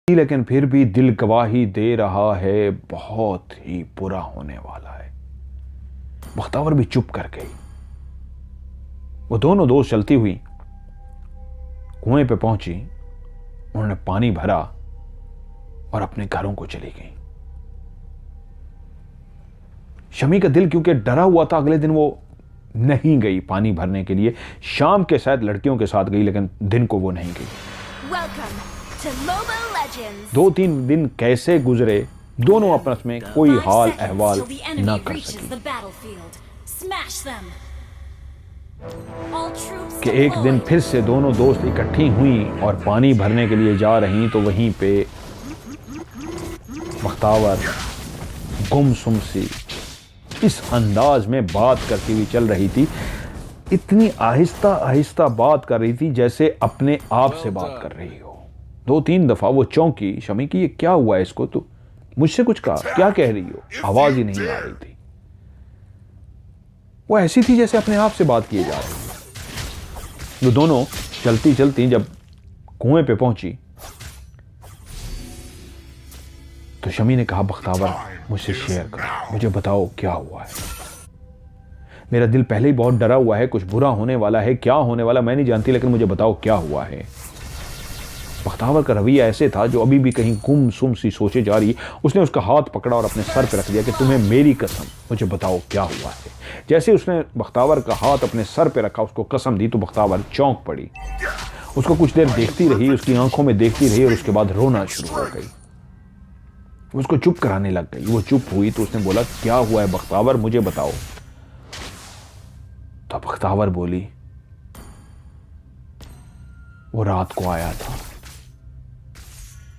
लेकिन फिर भी दिल गवाही दे रहा है, बहुत ही बुरा होने वाला है। बख्तावर भी चुप कर गई। वो दोनों दोस्त चलती हुई कुएं पे पहुंची, उन्होंने पानी भरा और अपने घरों को चली गई। शमी का दिल क्योंकि डरा हुआ था, अगले दिन वो नहीं गई पानी भरने के लिए। शाम के शायद लड़कियों के साथ गई, लेकिन दिन को वो नहीं गई। 2-3 दिन कैसे गुजरे, दोनों आपस में कोई हाल अहवाल न कर सकी कि एक दिन फिर से दोनों दोस्त इकट्ठी हुई और पानी भरने के लिए जा रही, तो वहीं पे बख्तावर गुमसुम सी इस अंदाज में बात करती हुई चल रही थी। इतनी आहिस्ता आहिस्ता बात कर रही थी जैसे अपने आप से बात कर रही हो। 2-3 दफा वो चौंकी, शमी की ये क्या हुआ है इसको, तो मुझसे कुछ कहा, क्या कह रही हो? आवाज ही नहीं आ रही थी। वो ऐसी थी जैसे अपने आप से बात किए जा रही थी। वो दोनों चलती चलती जब कुएं पे पहुंची तो शमी ने कहा, बख्तावर मुझसे शेयर करो, मुझे बताओ क्या हुआ है। मेरा दिल पहले ही बहुत डरा हुआ है, कुछ बुरा होने वाला है, क्या होने वाला मैं नहीं जानती, लेकिन मुझे बताओ क्या हुआ है। बख्तावर का रवैया ऐसे था जो अभी भी कहीं गुमसुम सी सोचे जा रही। उसने उसका हाथ पकड़ा और अपने सर पे रख दिया कि तुम्हें मेरी कसम, मुझे बताओ क्या हुआ है। जैसे उसने बख्तावर का हाथ अपने सर पे रखा, उसको कसम दी, तो बख्तावर चौंक पड़ी। उसको कुछ देर देखती रही, उसकी आंखों में देखती रही और उसके बाद रोना शुरू हो गई। उसको चुप कराने लग गई। वो चुप हुई तो उसने बोला, क्या हुआ है बख्तावर, मुझे बताओ। तो बख्तावर बोली, वो रात को आया था,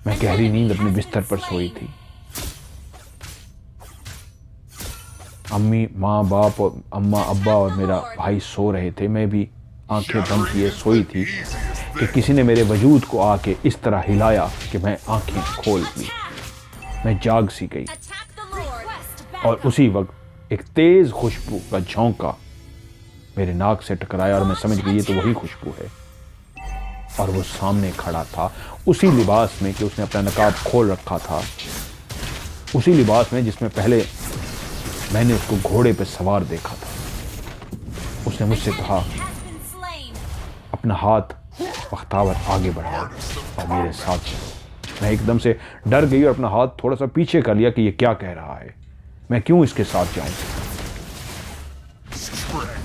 मैं गहरी नींद अपने बिस्तर पर सोई थी। अम्मी, माँ बाप और अम्मा अब्बा और मेरा भाई सो रहे थे। मैं भी आंखें बंद किए सोई थी कि किसी ने मेरे वजूद को आके इस तरह हिलाया कि मैं आंखें खोल ली। मैं जाग सी गई और उसी वक्त एक तेज खुशबू का झोंका मेरे नाक से टकराया और मैं समझ गई ये तो वही खुशबू है। और वो सामने खड़ा था, उसी लिबास में कि उसने अपना नकाब खोल रखा था, उसी लिबास में जिसमें पहले मैंने उसको घोड़े पे सवार देखा था। उसने मुझसे कहा, अपना हाथ बख्तावर आगे बढ़ाओ और मेरे साथ चलो। मैं एकदम से डर गई और अपना हाथ थोड़ा सा पीछे कर लिया कि ये क्या कह रहा है, मैं क्यों इसके साथ जाऊं,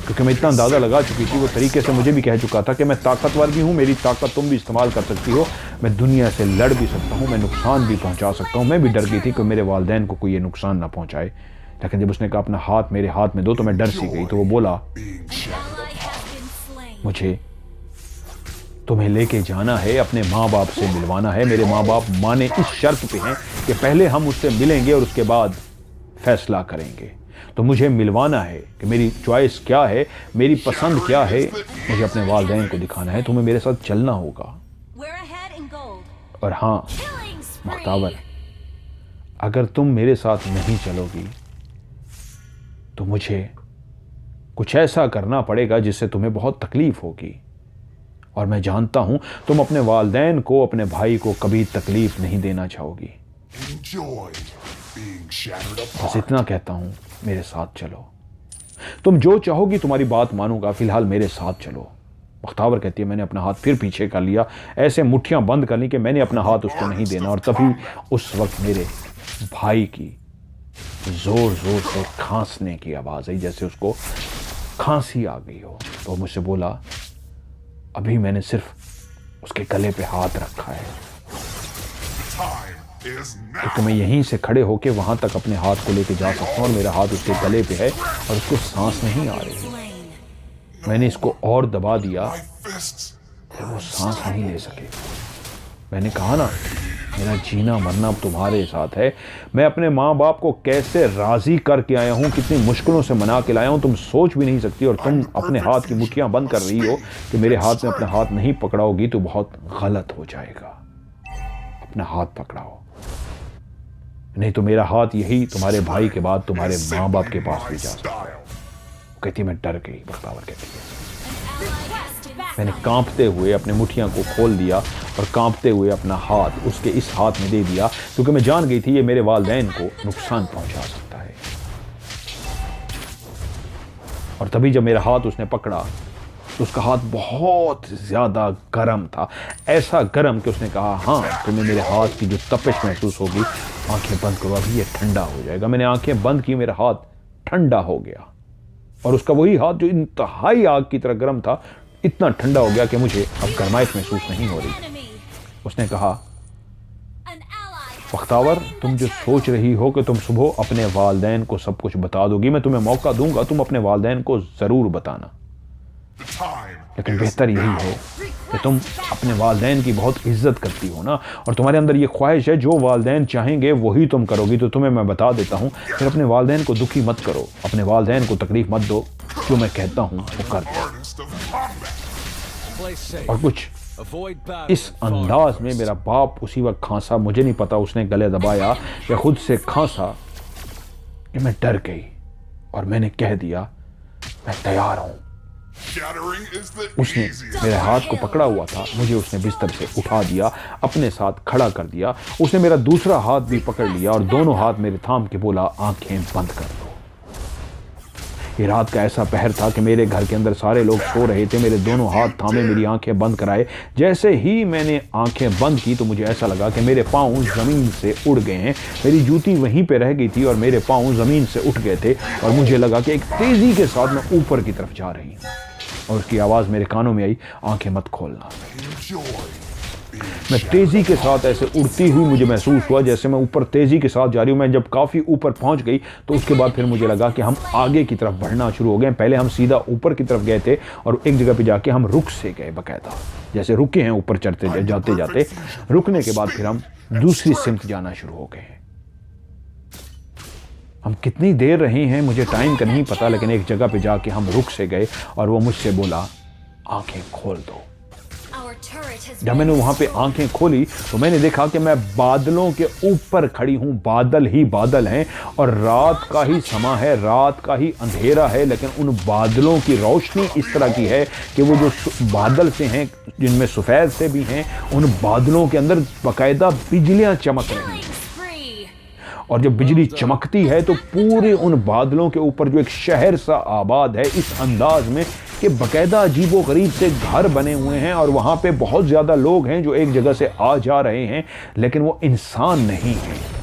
क्योंकि मैं इतना अंदाजा लगा चुकी थी। वो तरीके से मुझे भी कह चुका था कि मैं ताकतवर भी हूं, मेरी ताकत तुम भी इस्तेमाल कर सकती हो, मैं दुनिया से लड़ भी सकता हूं, मैं नुकसान भी पहुंचा सकता हूं। मैं भी डर गई थी कि मेरे वालिदैन को कोई ये नुकसान ना पहुंचाए। लेकिन जब उसने कहा अपना हाथ मेरे हाथ में दो, तो मैं डर सी गई। तो वो बोला, मुझे तुम्हें लेके जाना है, अपने माँ बाप से मिलवाना है। मेरे माँ बाप माने इस शर्त पे हैं कि पहले हम उससे मिलेंगे और उसके बाद फैसला करेंगे। तो मुझे मिलवाना है कि मेरी चॉइस क्या है, मेरी पसंद क्या है, मुझे अपने वालिदैन को दिखाना है। तुम्हें मेरे साथ चलना होगा। और हाँ बख्तावर, अगर तुम मेरे साथ नहीं चलोगी तो मुझे कुछ ऐसा करना पड़ेगा जिससे तुम्हें बहुत तकलीफ होगी। और मैं जानता हूं तुम अपने वालिदैन को, अपने भाई को कभी तकलीफ नहीं देना चाहोगी। बस इतना कहता हूं, मेरे साथ चलो। तुम जो चाहोगी तुम्हारी बात मानूंगा, फिलहाल मेरे साथ चलो। बख्तावर कहती है, मैंने अपना हाथ फिर पीछे कर लिया, ऐसे मुट्ठियां बंद कर ली कि मैंने अपना हाथ उसको नहीं देना। और तभी उस वक्त मेरे भाई की जोर जोर से खांसने की आवाज आई, जैसे उसको खांसी आ गई हो। तो मुझसे बोला, अभी मैंने सिर्फ उसके गले पे हाथ रखा है, क्योंकि मैं यहीं से खड़े होके वहां तक अपने हाथ को लेके जा सकता हूं और मेरा हाथ उसके गले पे है और उसको सांस नहीं आ रही। मैंने इसको और दबा दिया कि वो सांस नहीं ले सके। मैंने कहा ना, मेरा जीना मरना अब तुम्हारे साथ है। मैं अपने माँ बाप को कैसे राजी करके आया हूँ, कितनी मुश्किलों से मना के लाया हूँ, तुम सोच भी नहीं सकती। और तुम अपने हाथ की मुट्ठियां बंद कर रही हो कि मेरे हाथ में अपना हाथ नहीं पकड़ाओगी तो बहुत गलत हो जाएगा। अपना हाथ पकड़ाओ, नहीं तो मेरा हाथ यही तुम्हारे भाई के बाद तुम्हारे माँ बाप के पास भी जा सकता है। कहती मैं डर गई, बख्तावर कहती है। मैंने कांपते हुए अपने मुठियां को खोल दिया और कांपते हुए अपना हाथ उसके इस हाथ में दे दिया, क्योंकि मैं जान गई थी ये मेरे वालिदैन को नुकसान पहुंचा सकता है। और तभी जब मेरा हाथ उसने पकड़ा तो उसका हाथ बहुत ज़्यादा गर्म था, ऐसा गर्म कि उसने कहा, हाँ तुम्हें मेरे हाथ की जो तपिश महसूस होगी, आंखें बंद करो, अभी ये ठंडा हो जाएगा। मैंने आंखें बंद की, मेरा हाथ ठंडा हो गया और उसका वही हाथ जो इंतहाई आग की तरह गर्म था, इतना ठंडा हो गया कि मुझे अब गर्माइश महसूस नहीं हो रही। उसने कहा, बख्तावर, तुम जो सोच रही हो कि तुम सुबह अपने वालिदैन को सब कुछ बता दोगी, मैं तुम्हें मौका दूंगा, तुम अपने वालिदैन को ज़रूर बताना, लेकिन बेहतर यही है कि तुम अपने वालिदैन की बहुत इज्जत करती हो ना, और तुम्हारे अंदर ये ख्वाहिश है जो वालिदैन चाहेंगे वही तुम करोगी। तो तुम्हें मैं बता देता हूँ, फिर अपने वालिदैन को दुखी मत करो, अपने वालिदैन को तकलीफ मत दो, जो मैं कहता हूँ वो कर दो। और कुछ इस अंदाज में मेरा बाप उसी वक्त खांसा, मुझे नहीं पता उसने गले दबाया या खुद से खांसा, कि मैं डर गई और मैंने कह दिया, मैं तैयार हूं। उसने मेरे हाथ को पकड़ा हुआ था, मुझे उसने बिस्तर से उठा दिया, अपने साथ खड़ा कर दिया। उसने मेरा दूसरा हाथ भी पकड़ लिया और दोनों हाथ मेरे थाम के बोला, आंखें बंद कर दो। ये रात का ऐसा पहर था कि मेरे घर के अंदर सारे लोग सो रहे थे। मेरे दोनों हाथ थामे मेरी आंखें बंद कराए। जैसे ही मैंने आंखें बंद की तो मुझे ऐसा लगा कि मेरे पाँव ज़मीन से उड़ गए हैं। मेरी जूती वहीं पे रह गई थी और मेरे पाँव ज़मीन से उठ गए थे और मुझे लगा कि एक तेज़ी के साथ मैं ऊपर की तरफ जा रही हूँ। और उसकी आवाज़ मेरे कानों में आई, आंखें मत खोलना। मैं तेज़ी के साथ ऐसे उड़ती हुई मुझे महसूस हुआ जैसे मैं ऊपर तेज़ी के साथ जा रही हूँ। मैं जब काफ़ी ऊपर पहुँच गई तो उसके बाद फिर मुझे लगा कि हम आगे की तरफ बढ़ना शुरू हो गए। पहले हम सीधा ऊपर की तरफ गए थे और एक जगह पे जाके हम रुक से गए, बाकायदा जैसे रुके हैं ऊपर चढ़ते जाते जाते। रुकने के बाद फिर हम दूसरी सिमत जाना शुरू हो गए। हम कितनी देर रहे हैं मुझे टाइम का नहीं पता, लेकिन एक जगह पे जाके हम रुक से गए और वो मुझसे बोला, आंखें खोल दो। जब मैंने वहां पे आंखें खोली तो मैंने देखा कि मैं बादलों के ऊपर खड़ी हूं। बादल ही बादल हैं और रात का ही समा है, रात का ही अंधेरा है, लेकिन उन बादलों की रोशनी इस तरह की है कि वो जो बादल से हैं, जिनमें सफ़ेद से भी हैं, उन बादलों के अंदर बाकायदा बिजलियां चमक रही हैं। और जब बिजली चमकती है तो पूरे उन बादलों के ऊपर जो एक शहर सा आबाद है, इस अंदाज में कि बाकायदा अजीबो गरीब से घर बने हुए हैं और वहाँ पे बहुत ज़्यादा लोग हैं जो एक जगह से आ जा रहे हैं, लेकिन वो इंसान नहीं है।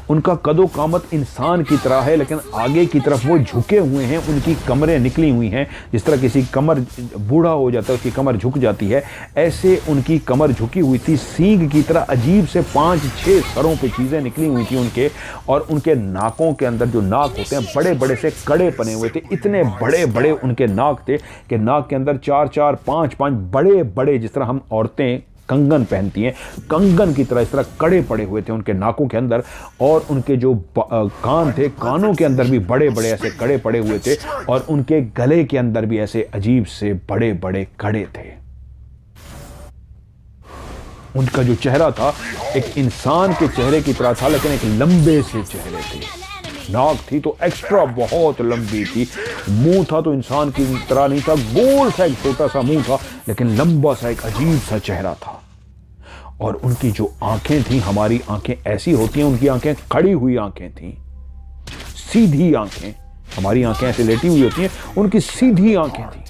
उनका कदो कामत इंसान की तरह है, लेकिन आगे की तरफ वो झुके हुए हैं, उनकी कमरें निकली हुई हैं। जिस तरह किसी कमर बूढ़ा हो जाता है, उसकी कमर झुक जाती है, ऐसे उनकी कमर झुकी हुई थी। सींग की तरह अजीब से 5-6 सरों पे चीज़ें निकली हुई थी उनके, और उनके नाकों के अंदर जो नाक होते हैं बड़े बड़े से कड़े बने हुए थे। इतने बड़े बड़े उनके नाक थे कि नाक के अंदर 4-4, 5-5 बड़े बड़े, जिस तरह हम औरतें कंगन पहनती हैं, कंगन की तरह इस तरह कड़े पड़े हुए थे उनके नाकों के अंदर। और उनके जो कान थे, कानों के अंदर भी बड़े बड़े ऐसे कड़े पड़े हुए थे, और उनके गले के अंदर भी ऐसे अजीब से बड़े बड़े कड़े थे। उनका जो चेहरा था एक इंसान के चेहरे की तरह था, लेकिन एक लंबे से चेहरे थे। नाक थी तो एक्स्ट्रा बहुत लंबी थी। मुंह था तो इंसान की तरह नहीं था, गोल सा एक छोटा सा मुंह था, लेकिन लंबा सा एक अजीब सा चेहरा था। और उनकी जो आंखें थी, हमारी आंखें ऐसी होती हैं, उनकी आंखें खड़ी हुई आंखें थी, सीधी आंखें। हमारी आंखें ऐसे लेटी हुई होती हैं, उनकी सीधी आंखें थी।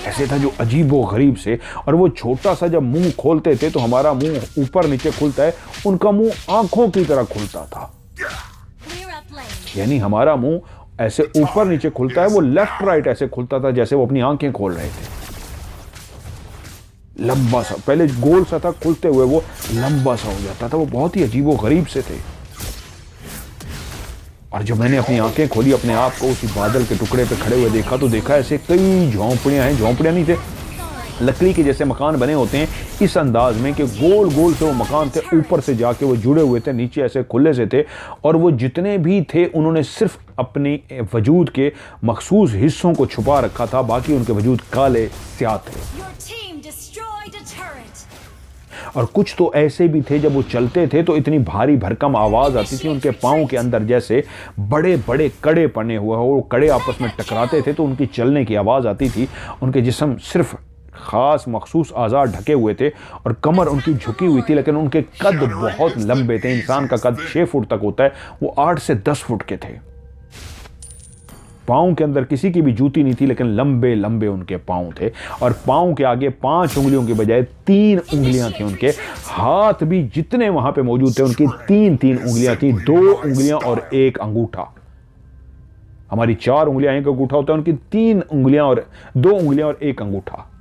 ऐसे था जो अजीबो गरीब से। और वो छोटा सा जब मुंह खोलते थे तो हमारा मुंह ऊपर नीचे खुलता है, उनका मुंह आंखों की तरह खुलता था। यानी हमारा मुंह ऐसे ऊपर नीचे खुलता है, वो लेफ्ट राइट ऐसे खुलता था जैसे वो अपनी आंखें खोल रहे थे। लंबा सा, पहले गोल सा था, खुलते हुए वो लंबा सा हो जाता था। वो बहुत ही अजीबो गरीब से थे। और जब मैंने अपनी आंखें खोली, अपने आप को उसी बादल के टुकड़े पे खड़े हुए देखा तो देखा ऐसे कई झोंपड़ियां हैं। झोंपड़ियां नहीं थे, लकड़ी के जैसे मकान बने होते हैं इस अंदाज में कि गोल गोल से वो मकान थे, ऊपर से जाके वो जुड़े हुए थे, नीचे ऐसे खुले से थे। और वो जितने भी थे उन्होंने सिर्फ अपनी वजूद के मखसूस हिस्सों को छुपा रखा था, बाकी उनके वजूद काले स्याह थे। और कुछ तो ऐसे भी थे जब वो चलते थे तो इतनी भारी भरकम आवाज़ आती थी, उनके पाँव के अंदर जैसे बड़े बड़े कड़े पने हुए हो, वो कड़े आपस में टकराते थे तो उनकी चलने की आवाज़ आती थी। उनके जिस्म सिर्फ ख़ास मखसूस आज़ाद ढके हुए थे और कमर उनकी झुकी हुई थी, लेकिन उनके कद बहुत लंबे थे। इंसान का कद 6 फुट तक होता है, वो 8 से 10 फुट के थे। पाँव के अंदर किसी की भी जूती नहीं थी, लेकिन लंबे लंबे उनके पाँव थे और पाँव के आगे 5 उंगलियों की बजाय 3 उंगलियां थी उनके। हाथ भी जितने वहां पे मौजूद थे उनकी 3-3 उंगलियां थी, 2 उंगलियां और 1 अंगूठा। हमारी 4 उंगलियां 1 अंगूठा होता है, उनकी 3 उंगलियां और 2 उंगलियां और 1 अंगूठा।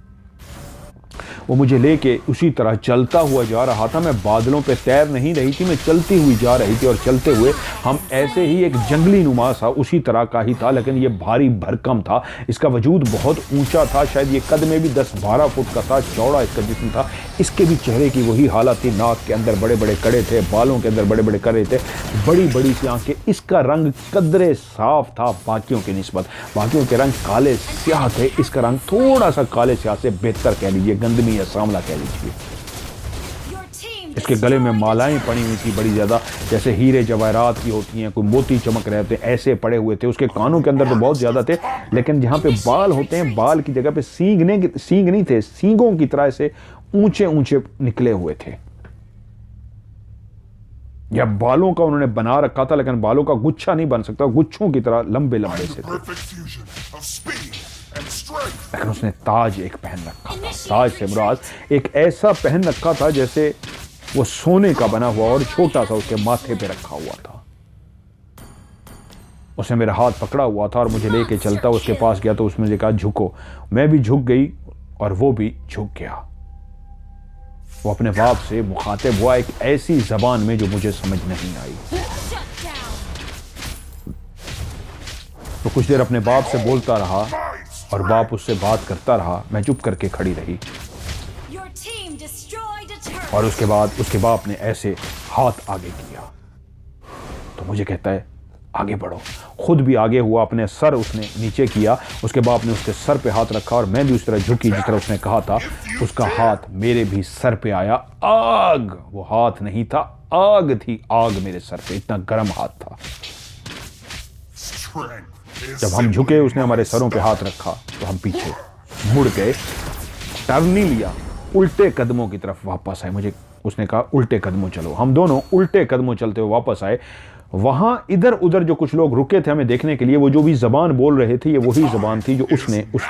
वो मुझे लेके उसी तरह चलता हुआ जा रहा था। मैं बादलों पे तैर नहीं रही थी, मैं चलती हुई जा रही थी और चलते हुए हम ऐसे ही एक जंगली नुमा सा उसी तरह का ही था, लेकिन ये भारी भरकम था। इसका वजूद बहुत ऊंचा था, शायद ये कद में भी 10-12 फुट का था, चौड़ा इसका जिस्म था। इसके भी चेहरे की वही हालत थी, नाक के अंदर बड़े बड़े कड़े थे, बालों के अंदर बड़े बड़े कड़े थे, बड़ी बड़ी सी आंखें। इसका रंग कदरे साफ था बाकियों की निस्बत। बाकियों के रंग काले स्याह थे, इसका रंग थोड़ा सा काले स्याह से बेहतर कह लीजिए, गंदमी या सांवला कह लीजिए। इसके गले में मालाएं पड़ी हुई थी बड़ी ज्यादा, जैसे हीरे जवाहरात की होती हैं, कोई मोती चमक रहे थे, ऐसे पड़े हुए थे। उसके कानों के अंदर तो बहुत ज्यादा थे, लेकिन जहां पे बाल होते हैं, बाल की जगह पे सींग नहीं थे, सींगों की तरह से ऊंचे ऊंचे निकले हुए थे। या बालों का उन्होंने बना रखा था, लेकिन बालों का गुच्छा नहीं बन सकता, गुच्छों की तरह लंबे लंबे से थे। लेकिन उसने ताज एक पहन रखा था। ताज से मुराद एक ऐसा पहन रखा था जैसे वो सोने का बना हुआ और छोटा सा उसके माथे पे रखा हुआ था। उसने मेरा हाथ पकड़ा हुआ था और मुझे लेके चलता उसके पास गया तो उसने मुझे कहा झुको। मैं भी झुक गई और वो भी झुक गया। वो अपने बाप से मुखातिब हुआ एक ऐसी जबान में जो मुझे समझ नहीं आई। तो कुछ देर अपने बाप से बोलता रहा और बाप उससे बात करता रहा। मैं चुप करके खड़ी रही और उसके बाद उसके बाप ने ऐसे हाथ आगे किया तो मुझे कहता है आगे बढ़ो। खुद भी आगे हुआ, अपने सर उसने नीचे किया। उसके बाप ने उसके सर पे हाथ रखा और मैं भी उस तरह झुकी जिस तरह उसने कहा था। उसका हाथ मेरे भी सर पे आया। आग, वो हाथ नहीं था, आग थी, आग मेरे सर पे, इतना गर्म हाथ था। जब हम झुके उसने हमारे सरों पे हाथ रखा तो हम पीछे मुड़ गए, टर्न नहीं लिया, उल्टे कदमों की तरफ वापस आए। मुझे उसने कहा उल्टे कदमों चलो। हम दोनों उल्टे कदमों चलते हुए वापस आए। वहां इधर उधर जो कुछ लोग रुके थे हमें देखने के लिए, वो जो भी जबान बोल रहे थे ये वही जबान थी जो उसने उस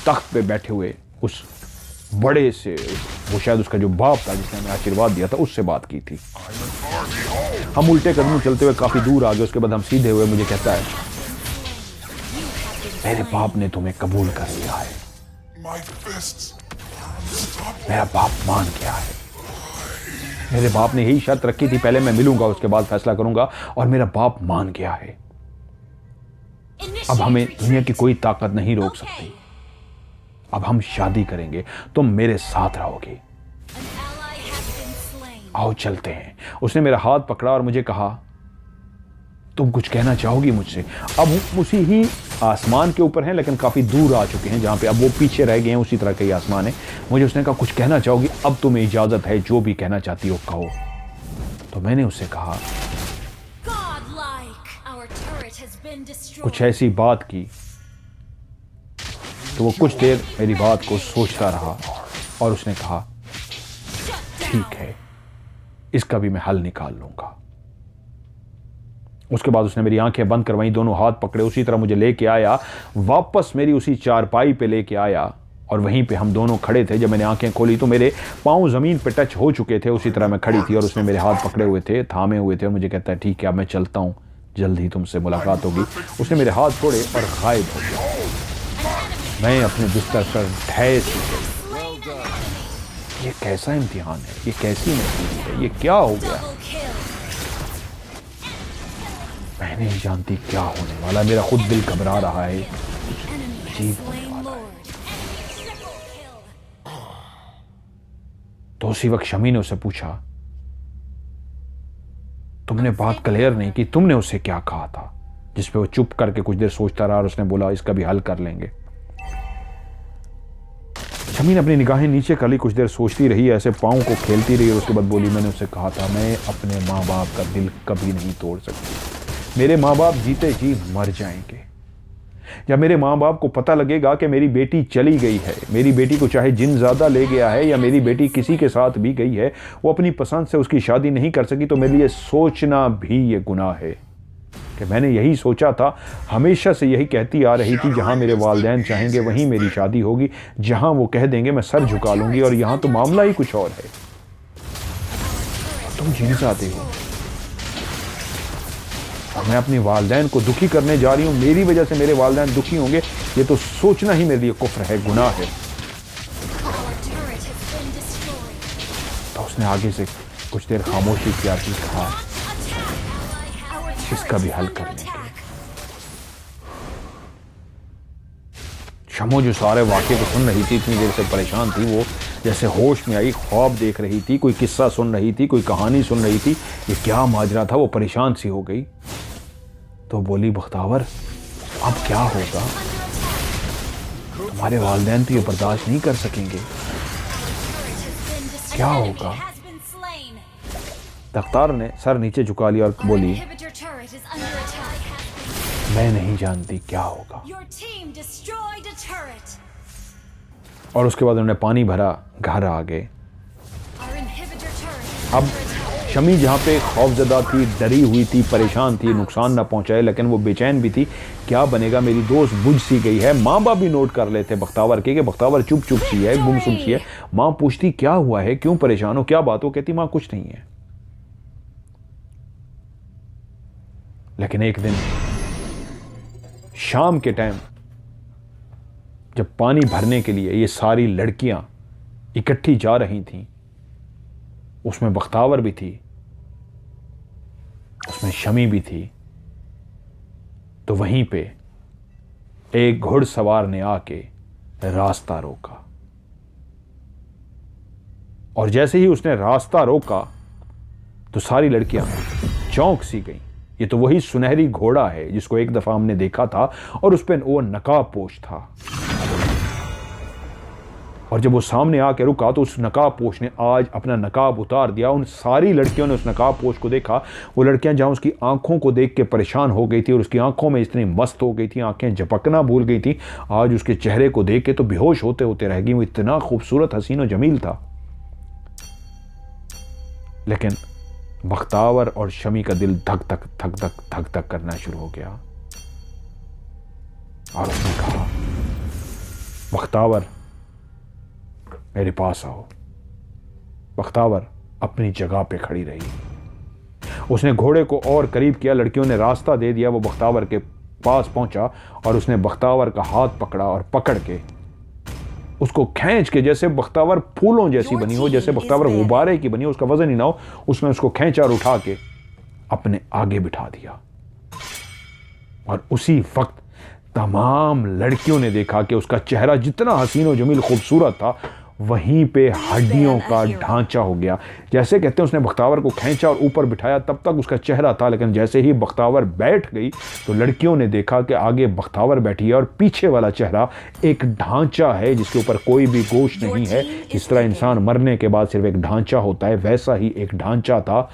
तख्त पे बैठे हुए उस बड़े से, वो शायद उसका जो बाप था जिसने हमें आशीर्वाद दिया था, उससे बात की थी। हम उल्टे कदमों चलते हुए काफी दूर आ गए। उसके बाद हम सीधे हुए। मुझे कहता है मेरे बाप ने तुम्हें कबूल कर लिया है। मेरा बाप मान गया है। मेरे बाप ने यही शर्त रखी थी, पहले मैं मिलूंगा उसके बाद फैसला करूंगा, और मेरा बाप मान गया है। अब हमें दुनिया की कोई ताकत नहीं रोक सकती। अब हम शादी करेंगे, तुम मेरे साथ रहोगे। आओ चलते हैं। उसने मेरा हाथ पकड़ा और मुझे कहा तुम कुछ कहना चाहोगी मुझसे। अब हम उसी ही आसमान के ऊपर हैं, लेकिन काफी दूर आ चुके हैं जहां पे अब वो पीछे रह गए हैं, उसी तरह का ही आसमान है। मुझे उसने कहा कुछ कहना चाहोगी, अब तुम्हें इजाजत है, जो भी कहना चाहती हो कहो। तो मैंने उससे कहा कुछ ऐसी बात की। तो वो कुछ देर मेरी बात को सोचता रहा और उसने कहा ठीक है, इसका भी मैं हल निकाल लूंगा। उसके बाद उसने मेरी आंखें बंद करवाई, दोनों हाथ पकड़े, उसी तरह मुझे लेके आया, वापस मेरी उसी चारपाई पे लेके आया और वहीं पे हम दोनों खड़े थे। जब मैंने आंखें खोली तो मेरे पांव जमीन पे टच हो चुके थे, उसी तरह मैं खड़ी थी और उसने मेरे हाथ पकड़े हुए थे, थामे हुए थे और मुझे कहता है ठीक है अब मैं चलता हूं, जल्द ही तुमसे मुलाकात होगी। उसने मेरे हाथ छोड़े और गायब हो गया। मैं अपने बिस्तर पर ठहस गई। ये कैसा इम्तिहान है, ये कैसी नसीब है, ये क्या हो गया। मैं नहीं जानती क्या होने वाला, मेरा खुद दिल घबरा रहा है, अजीब होने वाला है। तो उसी वक्त शमी ने उससे पूछा तुमने बात क्लियर नहीं की, तुमने उससे क्या कहा था। जिस पे वो चुप करके कुछ देर सोचता रहा और उसने बोला इसका भी हल कर लेंगे। जब शमी ने अपनी निगाहें नीचे कर ली, कुछ देर सोचती रही, ऐसे पाँव को खेलती रही और उसके बाद बोली, मैंने उससे कहा था मैं अपने माँ बाप का दिल कभी नहीं तोड़ सकती। मेरे माँ बाप जीते जी मर जाएंगे। जब मेरे माँ बाप को पता लगेगा कि मेरी बेटी चली गई है, मेरी बेटी को चाहे जिन ज़्यादा ले गया है या मेरी बेटी किसी के साथ भी गई है, वो अपनी पसंद से उसकी शादी नहीं कर सकी, तो मेरे लिए सोचना भी ये गुनाह है कि मैंने यही सोचा था। हमेशा से यही कहती आ रही थी, जहाँ मेरे वालिदैन चाहेंगे वहीं मेरी शादी होगी, जहाँ वो कह देंगे मैं सर झुका लूँगी। और यहाँ तो मामला ही कुछ और है। तुम जीना चाहते हो और मैं अपने वालिदैन को दुखी करने जा रही हूँ, मेरी वजह से मेरे वालिदैन दुखी होंगे, ये तो सोचना ही मेरे लिए कुफ्र है, गुनाह है। तो उसने आगे से कुछ देर खामोशी किया, कहा इसका भी हल कर लेंगे। शमो जो सारे वाक़े को सुन रही थी, इतनी देर से परेशान थी, वो जैसे होश में आई, ख्वाब देख रही थी, कोई किस्सा सुन रही थी, कोई कहानी सुन रही थी, ये क्या माजरा था, वो परेशान सी हो गई। तो बोली, बख्तावर अब क्या होगा? तुम्हारे वालिदैन तो ये बर्दाश्त नहीं कर सकेंगे, क्या होगा? तख्तार ने सर नीचे झुका लिया और बोली, मैं नहीं जानती क्या होगा। और उसके बाद उन्होंने पानी भरा, घर आ गए। अब शमी जहाँ पे खौफजदा थी, डरी हुई थी, परेशान थी, नुकसान ना पहुँचाए, लेकिन वो बेचैन भी थी, क्या बनेगा, मेरी दोस्त बुझ सी गई है। माँ बाप भी नोट कर लेते बख्तावर के कि बख्तावर चुप चुप सी है, गुमसुम सी है। माँ पूछती क्या हुआ है, क्यों परेशान हो, क्या बात हो? कहती माँ कुछ नहीं है। लेकिन एक दिन शाम के टाइम जब पानी भरने के लिए ये सारी लड़कियां इकट्ठी जा रही थीं, उसमें बख्तावर भी थी, उसमें शमी भी थी, तो वहीं पे एक घुड़सवार ने आके रास्ता रोका। और जैसे ही उसने रास्ता रोका तो सारी लड़कियां चौंक सी गईं। ये तो वही सुनहरी घोड़ा है जिसको एक दफा हमने देखा था और उस पर वो नकाब पोश था। और जब वो सामने आके रुका तो उस नकाब पोश ने आज अपना नकाब उतार दिया। उन सारी लड़कियों ने उस नकाब पोश को देखा। वो लड़कियां जहां उसकी आंखों को देख के परेशान हो गई थी और उसकी आंखों में इतनी मस्त हो गई थी, आंखें झपकना भूल गई थी, आज उसके चेहरे को देख के तो बेहोश होते होते रह गई। वो इतना खूबसूरत, हसीन और जमील था। लेकिन बख्तावर और शमी का दिल धक धक धक धक धक धक करना शुरू हो गया। और उसने कहा, बख्तावर मेरे पास आओ। बख्तावर अपनी जगह पे खड़ी रही। उसने घोड़े को और करीब किया, लड़कियों ने रास्ता दे दिया। वो बख्तावर के पास पहुंचा और उसने बख्तावर का हाथ पकड़ा और पकड़ के उसको खींच के, जैसे बख्तावर फूलों जैसी बनी हो, जैसे बख्तावर गुब्बारे की बनी हो, उसका वजन ही ना हो, उसने उसको खींचा और उठा के अपने आगे बिठा दिया। और उसी वक्त तमाम लड़कियों ने देखा कि उसका चेहरा जितना हसीन और जमील खूबसूरत था, वहीं पे हड्डियों का ढांचा हो गया। जैसे कहते हैं उसने बख्तावर को खींचा और ऊपर बिठाया, तब तक उसका चेहरा था, लेकिन जैसे ही बख्तावर बैठ गई तो लड़कियों ने देखा कि आगे बख्तावर बैठी है और पीछे वाला चेहरा एक ढांचा है जिसके ऊपर कोई भी गोश्त नहीं है। इस तरह इंसान मरने के बाद सिर्फ एक ढांचा होता है, वैसा ही एक ढांचा था।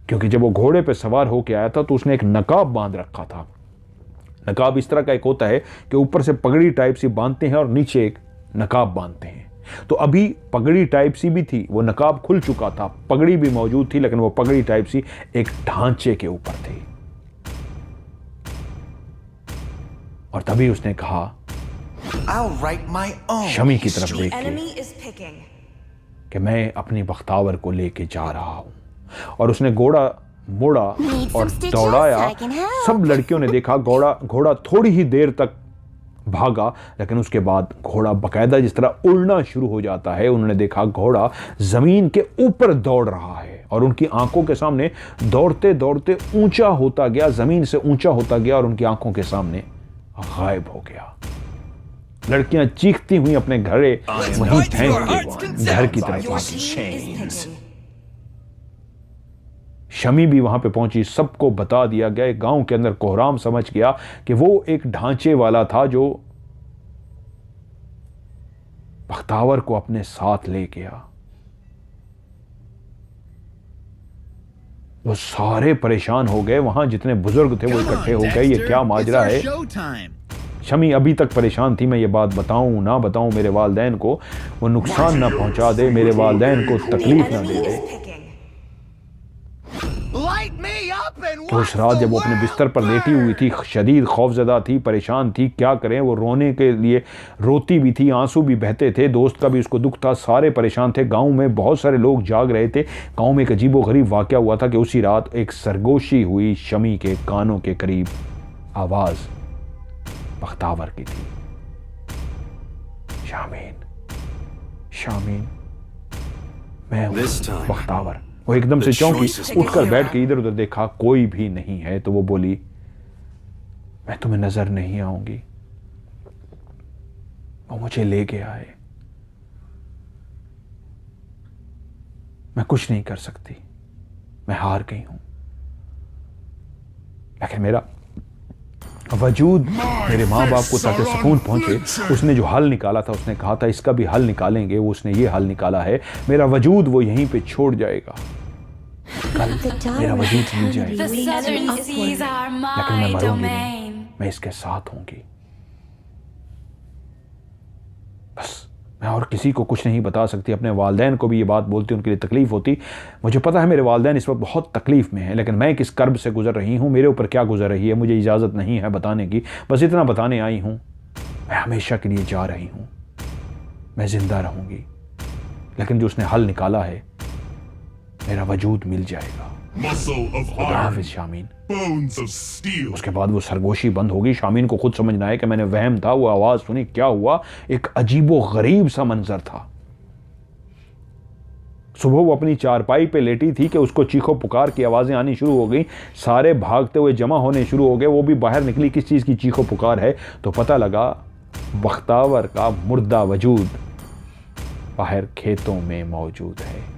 क्योंकि जब वो घोड़े पे सवार होकर आया था तो उसने एक नकाब बांध रखा था। नकाब इस तरह का एक होता है कि ऊपर से पगड़ी टाइप सी बांधते हैं और नीचे एक नकाब बांधते हैं। तो अभी पगड़ी टाइप सी भी थी, वो नकाब खुल चुका था, पगड़ी भी मौजूद थी, लेकिन वो पगड़ी टाइप सी एक ढांचे के ऊपर थी। और तभी उसने कहा, शमी की तरफ देख के, कि मैं अपनी बख्तावर को लेके जा रहा हूं। और उसने घोड़ा मोड़ा और दौड़ाया। सब लड़कियों ने देखा घोड़ा थोड़ी ही देर तक भागा, लेकिन उसके बाद घोड़ा बकायदा जिस तरह उड़ना शुरू हो जाता है, उन्होंने देखा घोड़ा जमीन के ऊपर दौड़ रहा है और उनकी आंखों के सामने दौड़ते दौड़ते ऊंचा होता गया, जमीन से ऊंचा होता गया और उनकी आंखों के सामने गायब हो गया। लड़कियां चीखती हुई अपने घरे वहीं घर की तरफ भागी। शमी भी वहां पे पहुंची, सबको बता दिया गया। गांव के अंदर कोहराम समझ गया कि वो एक ढांचे वाला था जो बख्तावर को अपने साथ ले गया। वो सारे परेशान हो गए, वहां जितने बुजुर्ग थे वो इकट्ठे हो गए। ये क्या माजरा है? शमी अभी तक परेशान थी, मैं ये बात बताऊं ना बताऊं मेरे वालिदैन को, वो नुकसान ना पहुंचा दे, मेरे वालिदैन को तकलीफ ना दे दे। तो उस रात जब वो अपने बिस्तर पर लेटी हुई थी, शदीद खौफजदा थी, परेशान थी, क्या करें, वो रोने के लिए रोती भी थी, आंसू भी बहते थे, दोस्त का भी उसको दुख था, सारे परेशान थे। गांव में बहुत सारे लोग जाग रहे थे। गांव में एक अजीबोगरीब वाक़या हुआ था कि उसी रात एक सरगोशी हुई, शमी के कानों के करीब आवाज़ बख्तावर की थी, शामीन शामीन, मैं हूँ बख्तावर। वो एकदम से चौंकी, उठकर बैठ के इधर उधर देखा, कोई भी नहीं है। तो वो बोली, मैं तुम्हें नजर नहीं आऊंगी, वो मुझे ले गया है, मैं कुछ नहीं कर सकती, मैं हार गई हूं। लेकिन मेरा वजूद मेरे माँ बाप को ताकि सुकून पहुंचे, उसने जो हल निकाला था, उसने कहा था इसका भी हल निकालेंगे, वो उसने ये हल निकाला है, मेरा वजूद वो यहीं पे छोड़ जाएगा, कल मेरा वजूद मिल जाएगा, लेकिन मैं मरूंगी नहीं, मैं इसके साथ होंगी। बस मैं और किसी को कुछ नहीं बता सकती। अपने वालिदैन को भी ये बात बोलती, उनके लिए तकलीफ होती। मुझे पता है मेरे वालिदैन इस वक्त बहुत तकलीफ में हैं, लेकिन मैं किस कर्ब से गुजर रही हूँ, मेरे ऊपर क्या गुजर रही है, मुझे इजाज़त नहीं है बताने की। बस इतना बताने आई हूँ, मैं हमेशा के लिए जा रही हूँ, मैं जिंदा रहूँगी, लेकिन जो उसने हल निकाला है, मेरा वजूद मिल जाएगा। हाफिज़ शामीन। उसके बाद वो सरगोशी बंद होगी। शामीन को खुद समझना है कि मैंने वहम था, वो आवाज सुनी, क्या हुआ, एक अजीबो गरीब सा मंजर था। सुबह वो अपनी चारपाई पे लेटी थी कि उसको चीखो पुकार की आवाजें आनी शुरू हो गई, सारे भागते हुए जमा होने शुरू हो गए। वो भी बाहर निकली, किस चीज की चीखो पुकार है, तो पता लगा बख्तावर का मुर्दा वजूद बाहर खेतों में मौजूद है।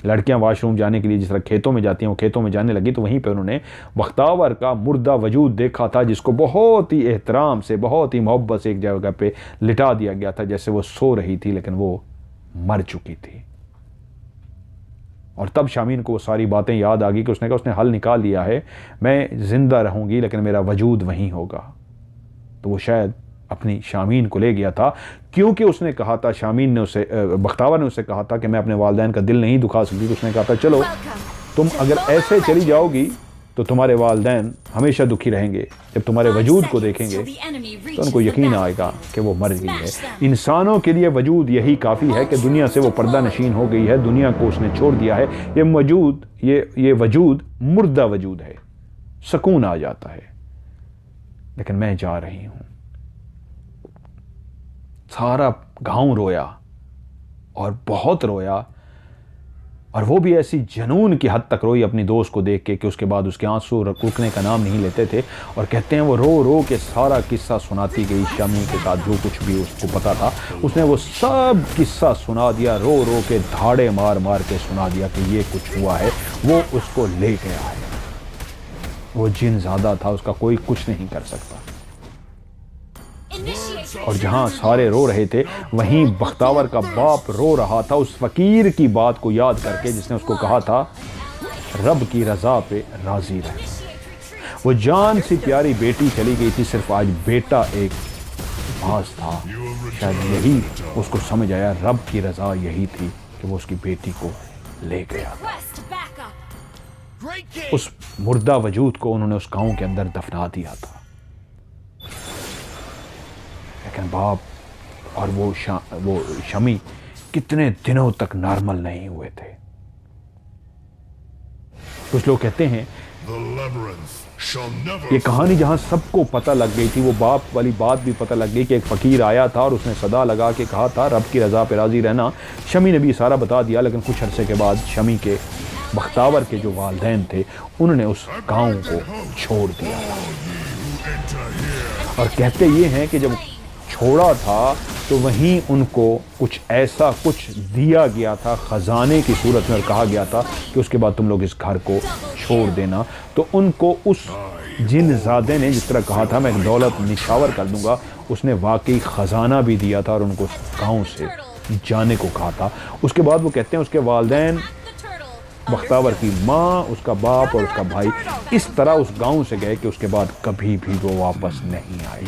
लड़कियां वॉशरूम जाने के लिए जिस तरह खेतों में जाती हैं, वो खेतों में जाने लगी, तो वहीं पे उन्होंने बख्तावर का मुर्दा वजूद देखा था, जिसको बहुत ही एहतराम से, बहुत ही मोहब्बत से एक जगह पे लिटा दिया गया था, जैसे वो सो रही थी, लेकिन वो मर चुकी थी। और तब शामीन को वो सारी बातें याद आ गई कि उसने कहा उसने हल निकाल लिया है, मैं जिंदा रहूंगी लेकिन मेरा वजूद वहीं होगा। तो वो शायद अपनी शामीन को ले गया था, क्योंकि उसने कहा था, शामीन ने उसे, बख्तावर ने उसे कहा था कि मैं अपने वालिदैन का दिल नहीं दुखा सकती। तो उसने कहा था चलो तुम अगर ऐसे चली जाओगी तो तुम्हारे वालिदैन हमेशा दुखी रहेंगे, जब तुम्हारे वजूद को देखेंगे तो उनको यकीन आएगा कि वो मर गई है। इंसानों के लिए वजूद यही काफ़ी है कि दुनिया से वो पर्दा नशीन हो गई है, दुनिया को उसने छोड़ दिया है। ये वजूद मुर्दा वजूद है, सुकून आ जाता है। लेकिन मैं जा रही हूँ। सारा गांव रोया और बहुत रोया, और वो भी ऐसी जनून की हद तक रोई अपनी दोस्त को देख के कि उसके बाद उसके आंसू रुकने का नाम नहीं लेते थे। और कहते हैं वो रो रो के सारा किस्सा सुनाती गई। शमी के साथ जो कुछ भी उसको पता था उसने वो सब किस्सा सुना दिया, रो रो के धाड़े मार मार के सुना दिया कि ये कुछ हुआ है, वो उसको ले गया है। वो जिन ज़्यादा था, उसका कोई कुछ नहीं कर सकता। और जहां सारे रो रहे थे, वहीं बख्तावर का बाप रो रहा था उस फकीर की बात को याद करके जिसने उसको कहा था रब की रजा पे राजी रहे। वो जान सी प्यारी बेटी चली गई थी, सिर्फ आज बेटा एक पास था। शायद यही उसको समझ आया, रब की रजा यही थी कि वो उसकी बेटी को ले गया। उस मुर्दा वजूद को उन्होंने उस गांव के अंदर दफना दिया था। लेकिन बाप और वो शमी कितने दिनों तक नॉर्मल नहीं हुए थे। कुछ लोग कहते हैं ये कहानी जहां सबको पता लग गई थी, वो बाप वाली बात भी पता लग गई कि एक फकीर आया था और उसने सदा लगा के कहा था रब की रजा पे राजी रहना। शमी ने भी सारा बता दिया, लेकिन कुछ अरसे के बाद शमी के बख्तावर के जो वालिदैन थे उन्होंने उस गांव को छोड़ दिया। और कहते ये हैं कि जब छोड़ा था तो वहीं उनको कुछ ऐसा कुछ दिया गया था खजाने की सूरत में, और कहा गया था कि उसके बाद तुम लोग इस घर को छोड़ देना। तो उनको उस जिनजादे ने जिस तरह कहा था मैं दौलत निछावर कर दूंगा, उसने वाकई ख़जाना भी दिया था और उनको गांव से जाने को कहा था। उसके बाद वो कहते हैं उसके वालिदैन, बख्तावर की माँ, उसका बाप और उसका भाई इस तरह उस गांव से गए कि उसके बाद कभी भी वो वापस नहीं आए।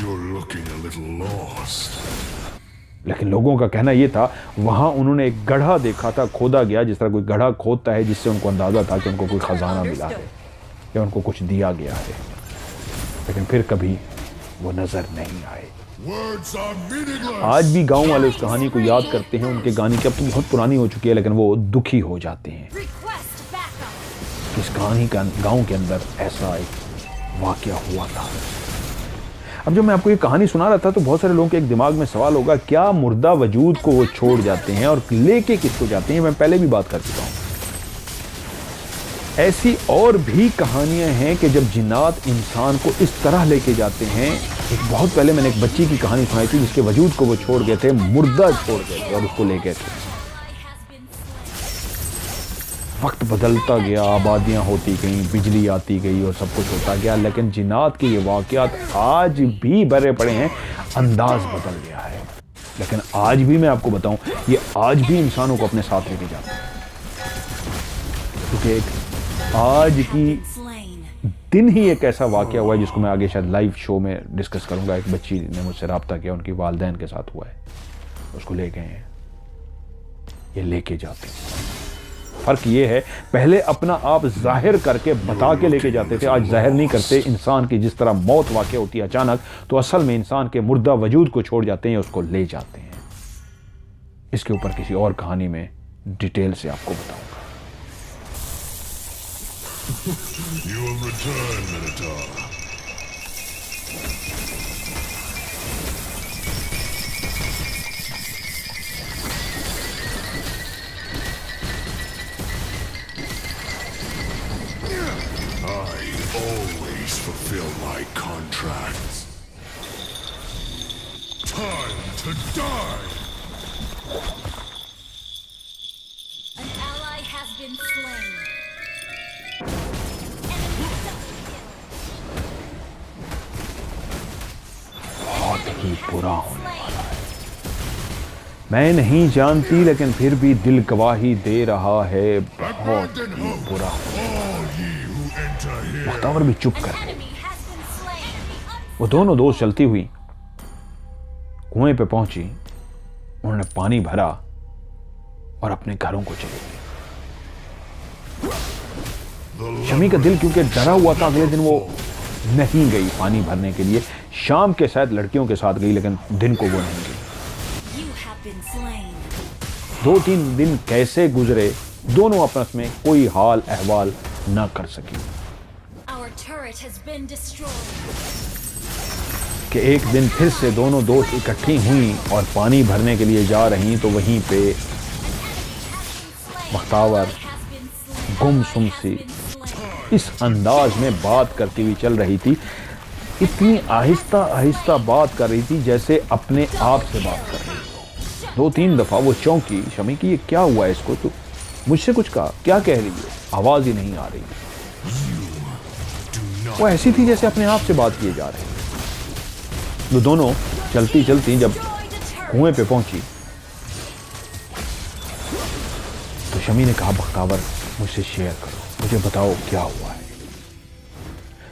लेकिन लोगों का कहना यह था वहां उन्होंने एक गड्ढा देखा था, खोदा गया, जिस तरह कोई गड्ढा खोदता है, जिससे उनको अंदाजा था कि उनको कोई खजाना मिला है या उनको कुछ दिया गया है, लेकिन फिर कभी वो नजर नहीं आए। आज भी गांव वाले उस कहानी को याद करते हैं। उनके गाने की अब तो बहुत पुरानी हो चुकी है, लेकिन वो दुखी हो जाते हैं। इस कहानी का गांव के अंदर ऐसा एक वाकया हुआ था। अब जब मैं आपको ये कहानी सुना रहा था तो बहुत सारे लोगों के एक दिमाग में सवाल होगा, क्या मुर्दा वजूद को वो छोड़ जाते हैं और लेके किसको जाते हैं? मैं पहले भी बात कर चुका हूं। ऐसी और भी कहानियां हैं कि जब जिन्नात इंसान को इस तरह लेके जाते हैं। एक बहुत पहले मैंने एक बच्ची की कहानी सुनाई थी जिसके वजूद को वो छोड़ गए थे, मुर्दा छोड़ गए थे और उसको ले गए थे। वक्त बदलता गया, आबादियां होती गई, बिजली आती गई और सब कुछ होता गया, लेकिन जिन्नात के ये वाक़यात आज भी भरे पड़े हैं। अंदाज बदल गया है, लेकिन आज भी मैं आपको बताऊं, ये आज भी इंसानों को अपने साथ लेके जाते हैं। क्योंकि एक आज की दिन ही एक ऐसा वाक़या हुआ है जिसको मैं आगे शायद लाइव शो में डिस्कस करूंगा। एक बच्ची ने मुझसे रब्ता किया, उनकी वालिदैन के साथ हुआ है, उसको ले गए हैं, ये लेके जाते हैं। फर्क ये है, पहले अपना आप जाहिर करके बता के लेके जाते थे, आज जाहिर नहीं करते। इंसान की जिस तरह मौत वाक़ होती है अचानक, तो असल में इंसान के मुर्दा वजूद को छोड़ जाते हैं, उसको ले जाते हैं। इसके ऊपर किसी और कहानी में डिटेल से आपको बताऊंगा। Fulfill my contracts. Time to die. An ally has been slain. बहुत ही बुरा होने वाला है। मैं नहीं जानती, लेकिन फिर भी दिल गवाही दे रहा है, बहुत ही बुरा। बख्तावर भी चुप कर गए। वो दोनों दोस्त चलती हुई कुएं पे पहुंची, उन्होंने पानी भरा और अपने घरों को चले गए। शमी का दिल क्योंकि डरा हुआ था, अगले दिन वो नहीं गई पानी भरने के लिए। शाम के शायद लड़कियों के साथ गई, लेकिन दिन को वो नहीं गई। 2-3 दिन कैसे गुजरे, दोनों आपस में कोई हाल अहवाल ना कर सकी। कि एक दिन फिर से दोनों दोस्त इकट्ठी हुई और पानी भरने के लिए जा रही, तो वहीं पे बख्तावर गुमसुम सी इस अंदाज में बात करती हुई चल रही थी। इतनी आहिस्ता आहिस्ता बात कर रही थी जैसे अपने आप से बात कर रही थी। 2-3 दफा वो चौंकी, शमी की ये क्या हुआ है इसको, तो मुझसे कुछ कहा, क्या कह रही है, आवाज ही नहीं आ रही। वो ऐसी थी जैसे अपने आप से बात किए जा रहे हैं। वो दोनों चलती चलती जब कुएं पे पहुंची तो शमी ने कहा, बख्तावर मुझसे शेयर करो, मुझे बताओ क्या हुआ है।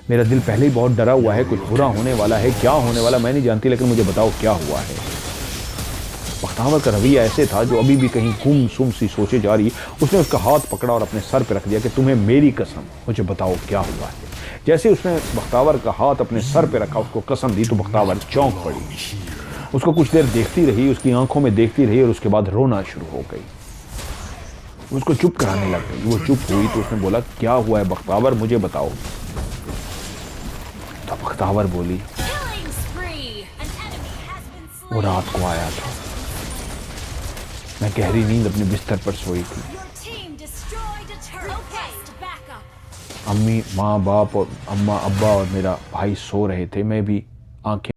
मेरा दिल पहले ही बहुत डरा हुआ है, कुछ बुरा होने वाला है, क्या होने वाला मैं नहीं जानती, लेकिन मुझे बताओ क्या हुआ है। बख्तावर का रवैया ऐसे था जो अभी भी कहीं गुमसुम सी सोचे जा रही। उसने उसका हाथ पकड़ा और अपने सर पे रख दिया कि तुम्हें मेरी कसम, मुझे बताओ क्या हुआ है। जैसे उसने बख्तावर का हाथ अपने सर पे रखा, उसको कसम दी, तो बख्तावर चौंक पड़ी। उसको कुछ देर देखती रही, उसकी आंखों में देखती रही और उसके बाद रोना शुरू हो गई। उसको चुप कराने लग गई। वो चुप हुई तो उसने बोला, क्या हुआ है बख्तावर, मुझे बताओ। तो बख्तावर बोली, वो रात को आया था, मैं गहरी नींद अपने बिस्तर पर सोई थी। अम्मी, माँ, बाप और अम्मा, अब्बा और मेरा भाई सो रहे थे। मैं भी आंखें